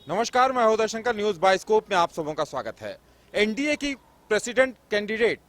नमस्कार, मैं हूं दर्शंकर। न्यूज बाइस्कोप में आप सबों का स्वागत है। एनडीए की प्रेसिडेंट कैंडिडेट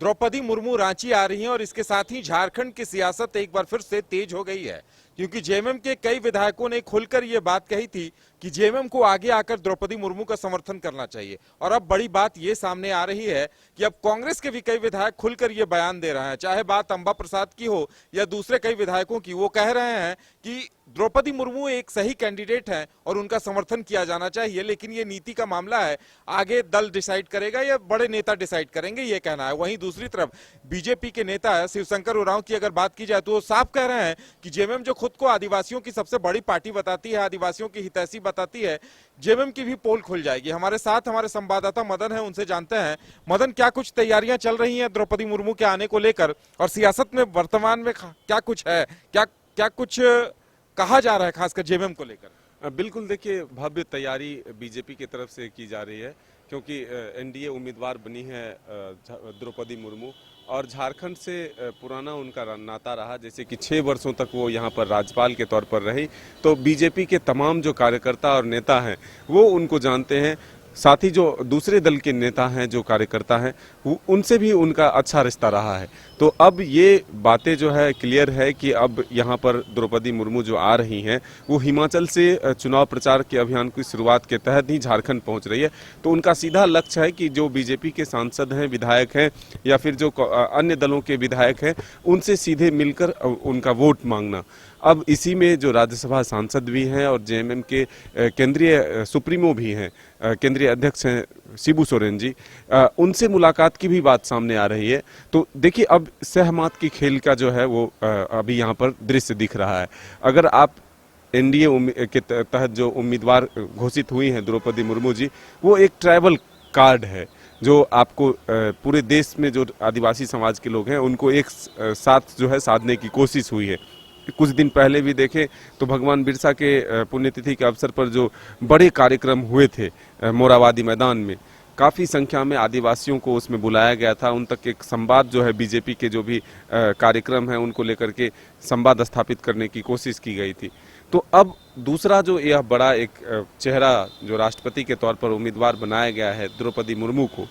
द्रौपदी मुर्मू रांची आ रही हैं और इसके साथ ही झारखंड की सियासत एक बार फिर से तेज हो गई है, क्योंकि जेएमएम के कई विधायकों ने खुलकर यह बात कही थी कि जेएमएम को आगे आकर द्रौपदी मुर्मू का समर्थन करना चाहिए। और अब बड़ी बात यह सामने आ रही है कि अब कांग्रेस के भी कई विधायक खुलकर यह बयान दे रहे हैं, चाहे बात अंबा प्रसाद की हो या दूसरे कई विधायकों की। वो कह रहे हैं कि द्रौपदी मुर्मू एक सही कैंडिडेट हैं और उनका समर्थन किया जाना चाहिए, लेकिन ये नीति का मामला है, आगे दल डिसाइड करेगा या बड़े नेता डिसाइड करेंगे, ये कहना है। वहीं दूसरी तरफ बीजेपी के नेता शिवशंकर उरांव की अगर बात की जाए तो वो साफ कह रहे हैं कि जेएमएम जो खुद को आदिवासियों की सबसे बड़ी पार्टी बताती है, आदिवासियों की हितैषी बताती है, जेएमएम की भी पोल खुल जाएगी। हमारे साथ हमारे संवाददाता मदन है, उनसे जानते हैं। मदन, क्या कुछ तैयारियां चल रही हैं द्रौपदी मुर्मू के आने को लेकर, और सियासत में वर्तमान में क्या कुछ है, क्या कुछ कहा जा रहा है खासकर जेएमएम को लेकर? बिल्कुल, देखिए, भव्य तैयारी बीजेपी की तरफ से की जा रही है, क्योंकि एनडीए उम्मीदवार बनी है द्रौपदी मुर्मू, और झारखंड से पुराना उनका नाता रहा। जैसे कि 6 वर्षों तक वो यहाँ पर राज्यपाल के तौर पर रही, तो बीजेपी के तमाम जो कार्यकर्ता और नेता हैं वो उनको जानते हैं। साथ ही जो दूसरे दल के नेता हैं, जो कार्यकर्ता हैं, उनसे भी उनका अच्छा रिश्ता रहा है। तो अब ये बातें जो है क्लियर है कि अब यहाँ पर द्रौपदी मुर्मू जो आ रही हैं वो हिमाचल से चुनाव प्रचार के अभियान की शुरुआत के तहत ही झारखंड पहुँच रही है। तो उनका सीधा लक्ष्य है कि जो बीजेपी के सांसद हैं, विधायक हैं, या फिर जो अन्य दलों के विधायक हैं, उनसे सीधे मिलकर उनका वोट मांगना। अब इसी में जो राज्यसभा सांसद भी हैं और जेएमएम के केंद्रीय सुप्रीमो भी हैं, केंद्रीय अध्यक्ष हैं शिबू सोरेन जी, उनसे मुलाकात की भी बात सामने आ रही है। तो देखिए, अब सहमत की खेल का जो है वो अभी यहाँ पर दृश्य दिख रहा है। अगर आप एनडीए के तहत जो उम्मीदवार घोषित हुई हैं द्रौपदी मुर्मू जी, वो एक ट्राइबल कार्ड है जो आपको पूरे देश में जो आदिवासी समाज के लोग हैं उनको एक साथ जो है साधने की कोशिश हुई है। कुछ दिन पहले भी देखें तो भगवान बिरसा के पुण्यतिथि के अवसर पर जो बड़े कार्यक्रम हुए थे मोराबादी मैदान में, काफ़ी संख्या में आदिवासियों को उसमें बुलाया गया था। उन तक एक संवाद जो है बीजेपी के जो भी कार्यक्रम हैं उनको लेकर के संवाद स्थापित करने की कोशिश की गई थी। तो अब दूसरा जो यह बड़ा एक चेहरा जो राष्ट्रपति के तौर पर उम्मीदवार बनाया गया है द्रौपदी मुर्मू को,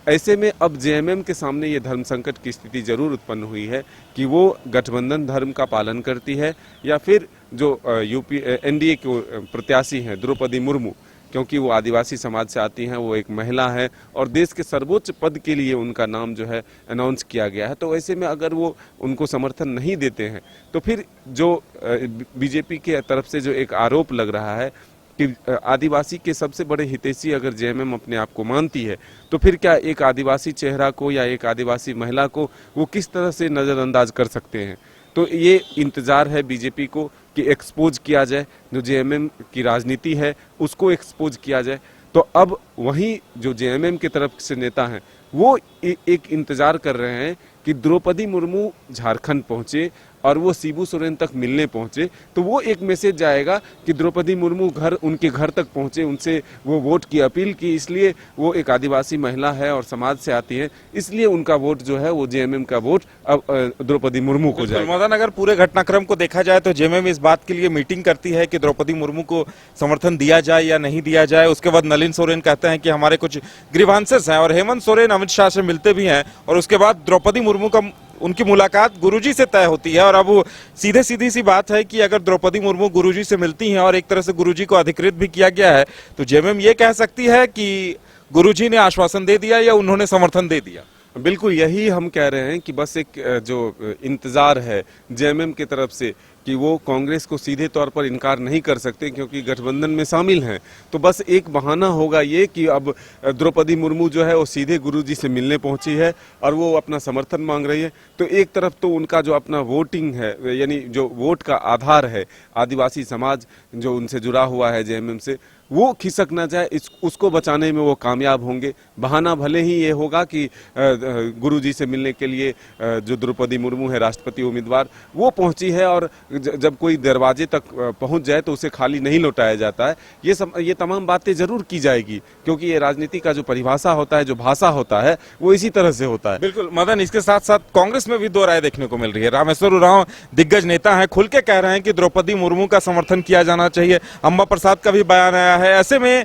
ऐसे में अब जेएमएम के सामने ये धर्म संकट की स्थिति जरूर उत्पन्न हुई है कि वो गठबंधन धर्म का पालन करती है या फिर जो एनडीए के प्रत्याशी हैं द्रौपदी मुर्मू, क्योंकि वो आदिवासी समाज से आती हैं, वो एक महिला है और देश के सर्वोच्च पद के लिए उनका नाम जो है अनाउंस किया गया है। तो ऐसे में अगर वो उनको समर्थन नहीं देते हैं तो फिर जो बीजेपी के तरफ से जो एक आरोप लग रहा है कि आदिवासी के सबसे बड़े हितैषी अगर जेएमएम अपने आप को मानती है, तो फिर क्या एक आदिवासी चेहरा को या एक आदिवासी महिला को वो किस तरह से नज़रअंदाज कर सकते हैं। तो ये इंतज़ार है बीजेपी को कि एक्सपोज किया जाए, जो जेएमएम की राजनीति है उसको एक्सपोज किया जाए। तो अब वहीं जो जेएमएम की तरफ से नेता हैं वो एक इंतज़ार कर रहे हैं कि द्रौपदी मुर्मू झारखंड पहुँचे और वो शिबू सोरेन तक मिलने पहुंचे, तो वो एक मैसेज जाएगा कि द्रौपदी मुर्मू उनके घर तक पहुंचे, उनसे वो वोट की अपील की, इसलिए वो एक आदिवासी महिला है और समाज से आती है, इसलिए उनका वोट जो है वो जेएमएम का वोट अब द्रौपदी मुर्मू को जाएगा। मदन, अगर पूरे घटनाक्रम को देखा जाए तो जेएमएम इस बात के लिए मीटिंग करती है कि द्रौपदी मुर्मू को समर्थन दिया जाए या नहीं दिया जाए। उसके बाद नलिन सोरेन कहते हैं कि हमारे कुछ ग्रीवांसेस हैं, और हेमंत सोरेन अमित शाह से मिलते भी हैं, और उसके बाद द्रौपदी मुर्मू का उनकी मुलाकात गुरुजी से तय होती है। और अब सीधी सी बात है कि अगर द्रौपदी मुर्मू गुरुजी से मिलती हैं और एक तरह से गुरुजी को अधिकृत भी किया गया है, तो जेएमएम ये कह सकती है कि गुरुजी ने आश्वासन दे दिया या उन्होंने समर्थन दे दिया। बिल्कुल यही हम कह रहे हैं कि बस एक जो इंतजार है जेएमएम की तरफ से कि वो कांग्रेस को सीधे तौर पर इनकार नहीं कर सकते क्योंकि गठबंधन में शामिल हैं। तो बस एक बहाना होगा ये कि अब द्रौपदी मुर्मू जो है वो सीधे गुरुजी से मिलने पहुंची है और वो अपना समर्थन मांग रही है। तो एक तरफ तो उनका जो अपना वोटिंग है, यानी जो वोट का आधार है आदिवासी समाज जो उनसे जुड़ा हुआ है जेएमएम से, वो खिसक ना जाए, उसको बचाने में वो कामयाब होंगे। बहाना भले ही ये होगा कि गुरुजी से मिलने के लिए जो द्रौपदी मुर्मू है राष्ट्रपति उम्मीदवार, वो पहुंची है, और जब कोई दरवाजे तक पहुंच जाए तो उसे खाली नहीं लौटाया जाता है। ये तमाम बातें जरूर की जाएगी, क्योंकि ये राजनीति का जो परिभाषा होता है, जो भाषा होता है, वो इसी तरह से होता है। बिल्कुल मदन, इसके साथ साथ कांग्रेस में भी दो राय देखने को मिल रही है। रामेश्वर उरांव दिग्गज नेता हैं, खुल के कह रहे हैं कि द्रौपदी मुर्मू का समर्थन किया जाना चाहिए। अंबा प्रसाद का भी बयान आया है। ऐसे में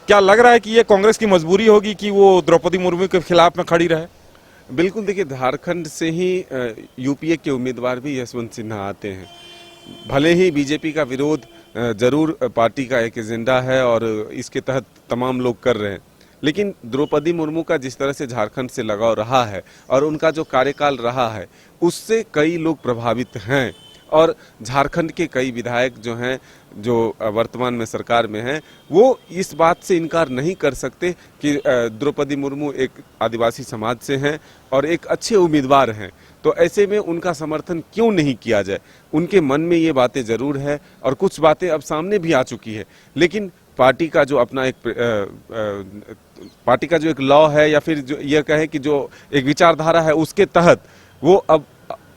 क्या लग रहा है कि ये कांग्रेस की मजबूरी होगी कि वो द्रौपदी मुर्मू के खिलाफ में खड़ी रहे? बिल्कुल, देखिए झारखंड से ही यूपीए के उम्मीदवार भी यशवंत सिन्हा आते हैं। भले ही बीजेपी का विरोध जरूर पार्टी का एक एजेंडा है और इसके तहत तमाम लोग कर रहे हैं, लेकिन द्रौपदी मुर्मू का जिस तरह से झारखंड से लगाव रहा है और उनका जो कार्यकाल रहा है उससे कई लोग प्रभावित हैं। और झारखंड के कई विधायक जो हैं, जो वर्तमान में सरकार में हैं, वो इस बात से इनकार नहीं कर सकते कि द्रौपदी मुर्मू एक आदिवासी समाज से हैं और एक अच्छे उम्मीदवार हैं। तो ऐसे में उनका समर्थन क्यों नहीं किया जाए? उनके मन में ये बातें जरूर है और कुछ बातें अब सामने भी आ चुकी है, लेकिन पार्टी का जो अपना पार्टी का जो एक लॉ है या फिर जो यह कहे कि जो एक विचारधारा है उसके तहत वो अब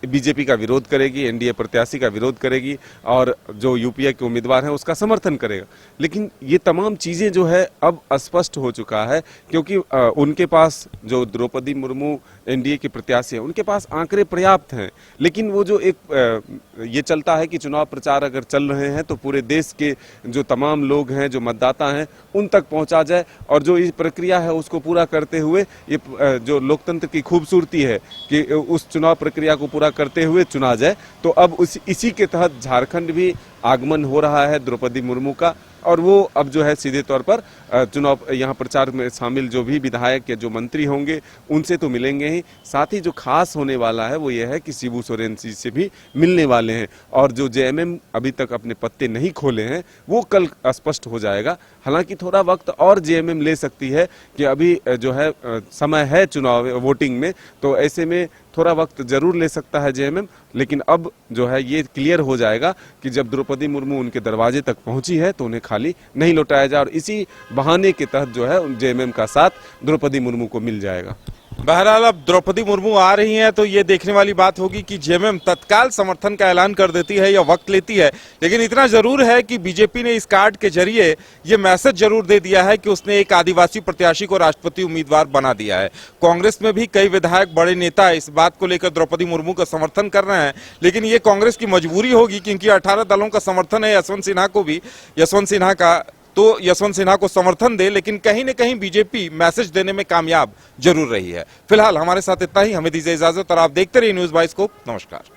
बीजेपी का विरोध करेगी, एनडीए प्रत्याशी का विरोध करेगी और जो यूपीए के उम्मीदवार हैं उसका समर्थन करेगा। लेकिन ये तमाम चीजें जो है अब स्पष्ट हो चुका है, क्योंकि उनके पास जो द्रौपदी मुर्मू एनडीए के प्रत्याशी हैं उनके पास आंकड़े पर्याप्त हैं, लेकिन वो जो एक ये चलता है कि चुनाव प्रचार अगर चल रहे हैं तो पूरे देश के जो तमाम लोग हैं, जो मतदाता हैं, उन तक पहुंचा जाए और जो इस प्रक्रिया है उसको पूरा करते हुए ये जो लोकतंत्र की खूबसूरती है कि उस चुनाव प्रक्रिया को पूरा करते हुए चुना जाए। तो अब इसी के तहत झारखंड भी आगमन हो रहा है द्रौपदी मुर्मू का, और वो अब जो है सीधे तौर पर चुनाव यहाँ प्रचार में शामिल जो भी विधायक या जो मंत्री होंगे उनसे तो मिलेंगे ही, साथ ही जो खास होने वाला है वो ये है कि शिबू सोरेन जी से भी मिलने वाले हैं। और जो जेएमएम अभी तक अपने पत्ते नहीं खोले हैं वो कल स्पष्ट हो जाएगा। हालांकि थोड़ा वक्त और जेएमएम ले सकती है कि अभी जो है समय है चुनाव वोटिंग में, तो ऐसे में थोड़ा वक्त जरूर ले सकता है जेएमएम, लेकिन अब जो है ये क्लियर हो जाएगा कि जब द्रौपदी मुर्मू उनके दरवाजे तक पहुंची है तो उन्हें खाली नहीं लौटाया जाए, और इसी बहाने के तहत जो है जेएमएम का साथ द्रौपदी मुर्मू को मिल जाएगा। बहरहाल अब द्रौपदी मुर्मू आ रही हैं तो ये देखने वाली बात होगी कि जेएमएम तत्काल समर्थन का ऐलान कर देती है या वक्त लेती है। लेकिन इतना जरूर है कि बीजेपी ने इस कार्ड के जरिए ये मैसेज जरूर दे दिया है कि उसने एक आदिवासी प्रत्याशी को राष्ट्रपति उम्मीदवार बना दिया है। कांग्रेस में भी कई विधायक, बड़े नेता इस बात को लेकर द्रौपदी मुर्मू का समर्थन कर रहे हैं, लेकिन ये कांग्रेस की मजबूरी होगी क्योंकि 18 दलों का समर्थन है यशवंत सिन्हा को भी, यशवंत सिन्हा का, तो यशवंत सिन्हा को समर्थन दे, लेकिन कहीं न कहीं बीजेपी मैसेज देने में कामयाब जरूर रही है। फिलहाल हमारे साथ इतना ही, हमें दीजिए इजाजत और आप देखते रहिए न्यूज़ बाइस्कोप। नमस्कार।